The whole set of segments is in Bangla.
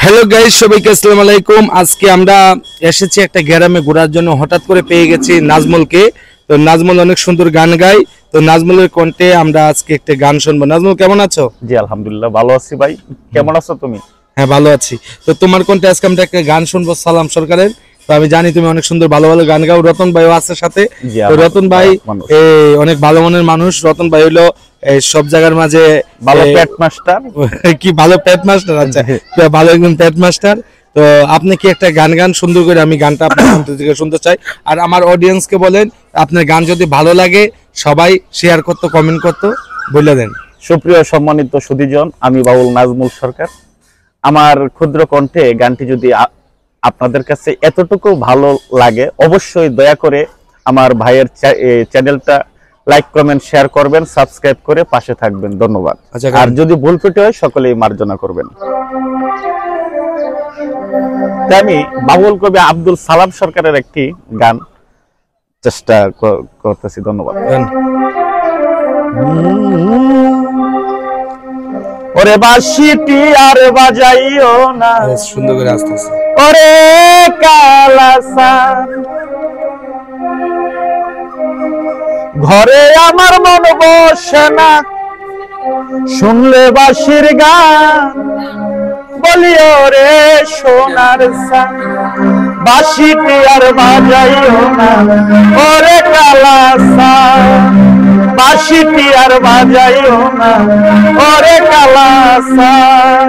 হ্যালো গাইস, সবাইকে আসসালামু আলাইকুম। আজকে আমরা এসেছি একটা গ্রামে ঘোরার জন্য। হঠাৎ করে পেয়ে গেছি নাজমুলকে। তো নাজমুল অনেক সুন্দর গান গায়। তো নাজমুলের কণ্ঠে আমরা আজকে একটা গান শুনবো। নাজমুল, কেমন আছো? জি আলহামদুলিল্লাহ ভালো আছি ভাই। কেমন আছো তুমি? হ্যাঁ, ভালো আছি। তো তোমার কণ্ঠে আজকে আমরা একটা গান শুনবো সালাম সরকারের। তো আমি জানি তুমি অনেক সুন্দর ভালো ভালো গান গাও। রতন ভাইও আছে সাথে। তো রতন ভাই অনেক ভালো মনের মানুষ। রতন ভাই হলো সব জায়গার মাঝে ভালো পেট মাস্টার। কি ভালো পেট মাস্টার? আচ্ছা, ভালো একজন পেট মাস্টার। তো আপনি কি একটা গান সুন্দর করে আমি গানটা আপনার কণ্ঠ থেকে শুনতে চাই। আর আমার অডিয়েন্সকে বলেন, আপনার গান যদি ভালো লাগে সবাই শেয়ার করতে, কমেন্ট করতে বলে দেন। সুপ্রিয় সম্মানিত সুধীজন, আমি বাউল নাজমুল সরকার। আমার ক্ষুদ্র কণ্ঠে গানটি যদি আপনাদের কাছে এতটুকু ভালো লাগে, অবশ্যই দয়া করে আমার ভাইয়ের চ্যানেলটা লাইক, কমেন্ট, শেয়ার করবেন, সাবস্ক্রাইব করে পাশে থাকবেন। ধন্যবাদ। আর যদি ভুল ত্রুটি হয় সকলেই মার্জনা করবেন। আমি বাউল কবি আব্দুল সালাম সরকারের একটি গান চেষ্টা করতেছি। ধন্যবাদ। ওরে বাঁশিটি আর বাজাইও না, সুন্দর করে আসতেছে। ওরে কালাসান, ঘরে আমার মন বসে না শুনলে বাঁশির গান। বলি ওরে সোনার সান, বাঁশিটি আর বাজাইও না, ওরে কালাসান, বাঁশিটি আর বাজাইও না, ওরে কালাসান।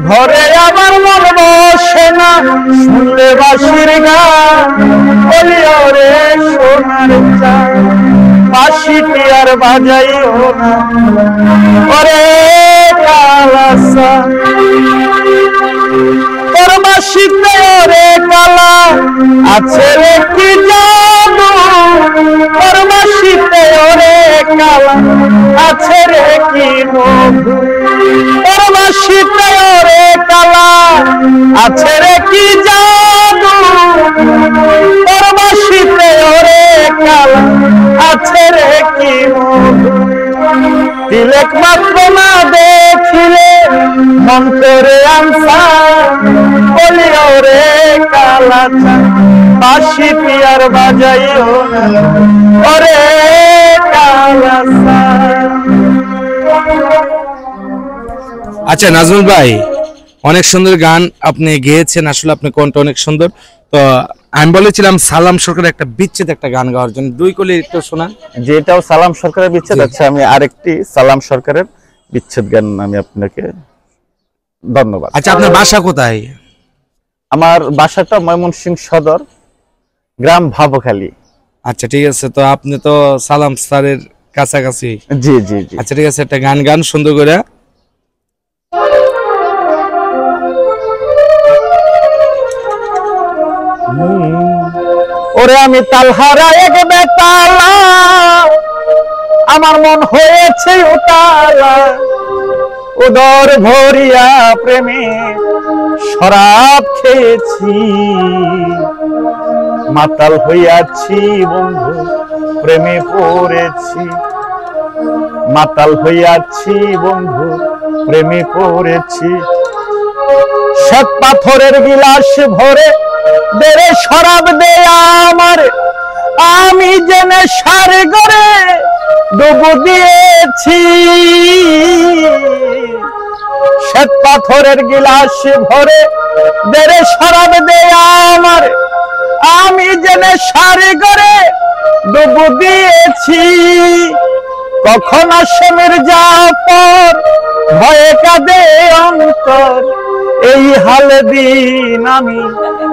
ঘরে আমার মন বসে না শুনলে বাঁশির গান। বলি ওরে সোনার চান, বাঁশিটি আর বাজাইও না, ওরে কালাসান। তোর বাঁশিতে ওরে কালা আছে রে কি জাদু, তোর বাঁশিতে ওরে কালা আছে রে কি মধু, তোর বাঁশিতে ওরে কালা আছে রে কি জাদু, তোর বাঁশিতে ওরে কালা আছে রে কি মধু। তিলেক মাত্র না দেখিলে মন করে আনসা, বলি ওরে কালাচা, বাঁশিটি আর বাজাইও না, ওরে কালাচা। আচ্ছা নাজমুল ভাই, অনেক সুন্দর গান আপনি গেয়েছেন। আসলে আপনার কণ্ঠ অনেক সুন্দর। তো আমি বলেছিলাম সালাম সরকারের একটা বিচ্ছেদ একটা গান গাওয়ার জন্য, দুই কলি একটু শোনান। যেটাও সালাম সরকারের বিচ্ছেদ। আচ্ছা, আমি আরেকটি সালাম সরকারের বিচ্ছেদ গান আমি আপনাকে। ধন্যবাদ। আচ্ছা, আপনার বাসা কোথায়? আমার বাসাটা ময়মনসিংহ সদর, গ্রাম ভাবখালী। আচ্ছা, ঠিক আছে। তো আপনি তো সালাম স্যারের কাছাকাছি। জি জি জি। আচ্ছা, ঠিক আছে, একটা গান সুন্দর করে। ওরে আমি তালহারা এক বেতালা, আমার মন হয়েছে উতালা, উদর ভরিয়া প্রেমে শরাব খেয়েছি, মাতাল হইয়াছি বন্ধু প্রেমে পড়েছি, মাতাল হইয়াছি বন্ধু প্রেমে পড়েছি। শ্বেত পাথরের গিলাস ভরে দেরে শরাব দে আমার, আমি জেনে সারে গড়ে ডুবু দিয়েছি। শ্বেত পাথরের গিলাস ভরে দেরে শরাব দে আমার, আমি জেনে সারে গড়ে ডুবু দিয়েছি। কখন আসে মির্জাফর ভয়ে কাঁদে অন্তর, এই হাল দিন আমি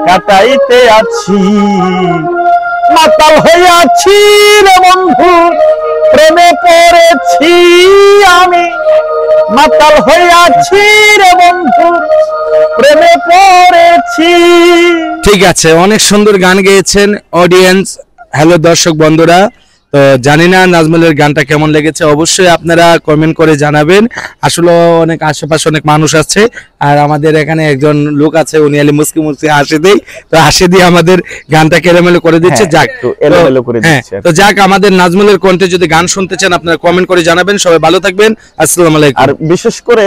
কাটাইতে আছি, মাতাল হইয়াছি রে বন্ধু প্রেমে পড়েছি, আমি মাতাল হইয়াছি রে বন্ধু প্রেমে পড়েছি। ঠিক আছে, অনেক সুন্দর গান গেয়েছেন। অডিয়েন্স, হ্যালো দর্শক বন্ধুরা, তো জানি না নাজমুলের গানটা কেমন লেগেছে, অবশ্যই আপনারা কমেন্ট করে জানাবেন। আসলে অনেক আশেপাশে অনেক মানুষ আছে, আর আমাদের এখানে একজন লোক আছে, উনি আলি মুসকি মুসকি হাসি দেই, তো হাসি দিয়ে আমাদের গানটা এলোমেলো করে দিচ্ছে। যাক, এলোমেলো করে দিচ্ছে। তো যাক, আমাদের নাজমুলের কণ্ঠে যদি গান শুনতে চান আপনারা কমেন্ট করে জানাবেন। সবাই ভালো থাকবেন। আসসালামু আলাইকুম। আর বিশেষ করে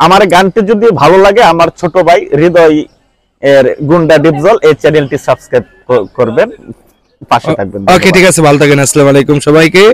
আমার গানটি যদি ভালো লাগে, আমার ছোট ভাই হৃদয় এর গুন্ডা ডিপজল এই চ্যানেলটি সাবস্ক্রাইব করবেন, পাশে থাকবেন। ওকে, ঠিক আছে, ভালো থাকেন। আসসালামু আলাইকুম সবাইকে।